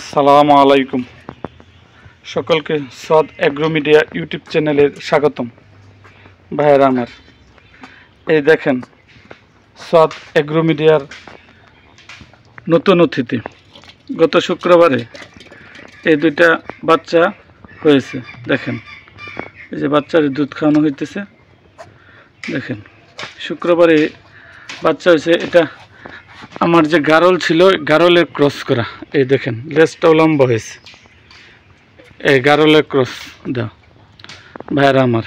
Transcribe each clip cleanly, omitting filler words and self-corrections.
আসসালামু আলাইকুম। সকলকে সাদ এগ্রো মিডিয়া ইউটিউব চ্যানেলে স্বাগতম। ভাইয়েরা আমার, এই দেখেন সাদ এগ্রো মিডিয়ার নতুন অতিথি। গত শুক্রবারে এই দুইটা বাচ্চা হয়েছে। দেখেন, এই যে বাচ্চার দুধ খাওয়ানো হইতেছে। দেখেন, শুক্রবারে বাচ্চা হয়েছে। এটা আমার যে গারল ছিল, গারলের ক্রস করা। এই দেখেন, লেজটাও লম্বা হয়েছে। এই গারলের ক্রস দাও ভাইরা আমার।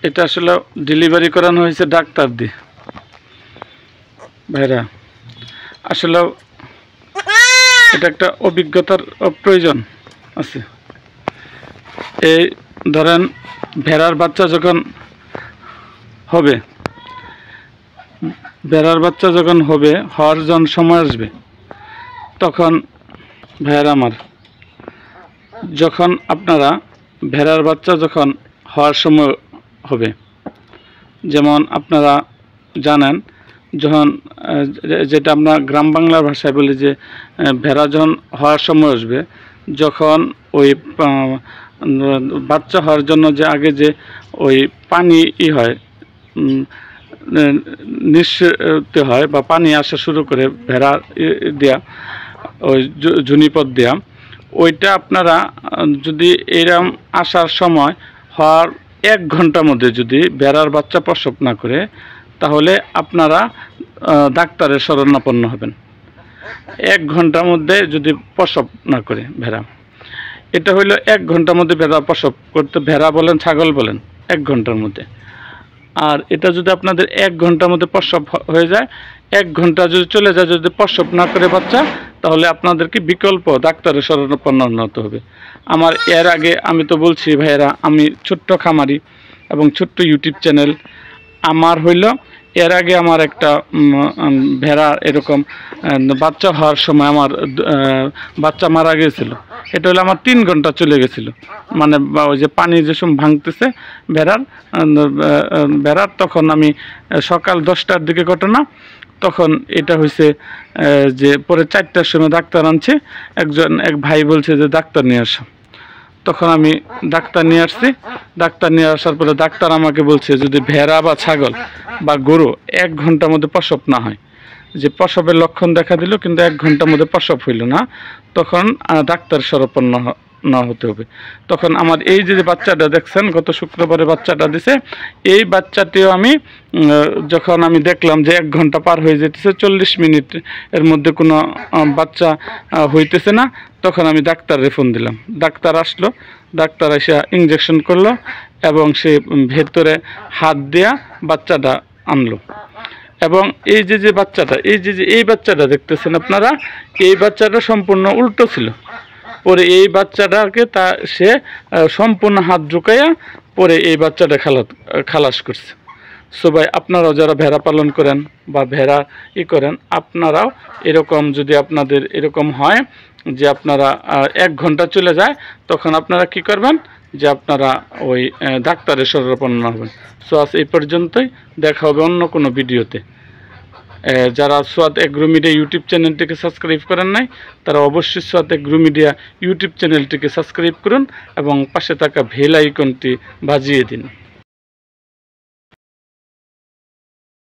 এটা আসলে ডেলিভারি করানো হয়েছে ডাক্তার দিয়ে। ভাইরা আসলে এটা একটা অভিজ্ঞতার প্রয়োজন আছে। এই ধরেন ভেড়ার বাচ্চা যখন হবে, হওয়ার যখন সময় আসবে, তখন ভেড়ার আমার যখন আপনারা ভেড়ার বাচ্চা যখন হওয়ার সময় হবে, যেমন আপনারা জানেন, যখন যেটা আমরা গ্রাম বাংলার ভাষায় বলি যে ভেড়া যখন হওয়ার সময় আসবে, যখন ওই বাচ্চা হওয়ার জন্য যে আগে যে ওই পানি হয়, নিঃসৃত হয় বা পানি আসা শুরু করে ভেড়া দেয়া, ওই জুনিপথ দেয়া, ওইটা আপনারা যদি এরম আসার সময় হওয়ার 1 ঘন্টার মধ্যে যদি ভেড়ার বাচ্চা প্রসব না করে, তাহলে আপনারা ডাক্তারের শরণাপন্ন হবেন। 1 ঘন্টার মধ্যে যদি প্রসব না করে ভেড়া, এটা হইলো 1 ঘন্টার মধ্যে ভেড়া প্রসব করতে, ভেড়া বলেন ছাগল বলেন, 1 ঘন্টার মধ্যে। আর এটা যদি আপনাদের 1 ঘন্টার মধ্যে প্রসব হয়ে যায়, 1 ঘন্টা যদি চলে যায়, যদি প্রসব না করে বাচ্চা, তাহলে আপনাদেরকে বিকল্প ডাক্তারের শরণাপন্ন হতে হবে। আমার এর আগে আমি তো বলছি ভাইয়েরা, আমি ছোট্ট খামারি এবং ছোট্ট ইউটিউব চ্যানেল। আমার হইল এর আগে আমার একটা ভেড়া এরকম বাচ্চা হওয়ার সময় আমার বাচ্চা মারা গিয়েছিল। এটা হলো আমার 3 ঘন্টা চলে গেছিলো। মানে ওই যে পানি যে সময় ভাঙতেছে ভেড়ার, তখন আমি সকাল 10টার দিকে ঘটনা। তখন এটা হয়েছে যে পরে 4টার সময় ডাক্তার আনছে। এক ভাই বলছে যে ডাক্তার নিয়ে আসো। তখন আমি ডাক্তার নিয়ে আসছি। ডাক্তার নিয়ে আসার পরে ডাক্তার আমাকে বলছে, যদি ভেড়া বা ছাগল বা গরু 1 ঘন্টার মধ্যে প্রসব না হয়, যে প্রসবের লক্ষণ দেখা দিল কিন্তু 1 ঘন্টার মধ্যে প্রসব হইল না, তখন ডাক্তার শরণাপন্ন না হতে হবে। তখন আমার এই যে বাচ্চাটা দেখছেন, গত শুক্রবারে বাচ্চাটা দিছে, এই বাচ্চাটিও আমি যখন আমি দেখলাম যে 1 ঘন্টা পার হয়ে যেতেছে, 40 মিনিট এর মধ্যে কোনো বাচ্চা হইতেছে না, তখন আমি ডাক্তারের ফোন দিলাম। ডাক্তার আসলো, ডাক্তার এসে ইঞ্জেকশন করলো এবং সে ভেতরে হাত দিয়া বাচ্চাটা আনলো। এবং এই যে বাচ্চাটা, এই বাচ্চাটা দেখতেছেন আপনারা, এই বাচ্চাটা সম্পূর্ণ উল্টো ছিল। পরে এই বাচ্চাটাকে সে সম্পূর্ণ হাত ঢুকাইয়া পরে এই বাচ্চাটা খালাস করছে। সো ভাই, আপনারাও যারা ভেড়া পালন করেন বা ভেড়া করেন, আপনারাও এরকম যদি আপনাদের এরকম হয় যে আপনারা 1 ঘন্টা চলে যায়, তখন আপনারা কি করবেন, যে আপনারা ওই ডাক্তারের শরণাপন্ন হবেন। সো আজ এই পর্যন্তই, দেখা হবে অন্য কোনো ভিডিওতে। যারা সাদ এগ্রো মিডিয়া ইউটিউব চ্যানেলটিকে সাবস্ক্রাইব করেন নাই, তারা অবশ্যই সাদ এগ্রো মিডিয়া ইউটিউব চ্যানেলটিকে সাবস্ক্রাইব করুন এবং পাশে থাকা বেল আইকনটি বাজিয়ে দিন।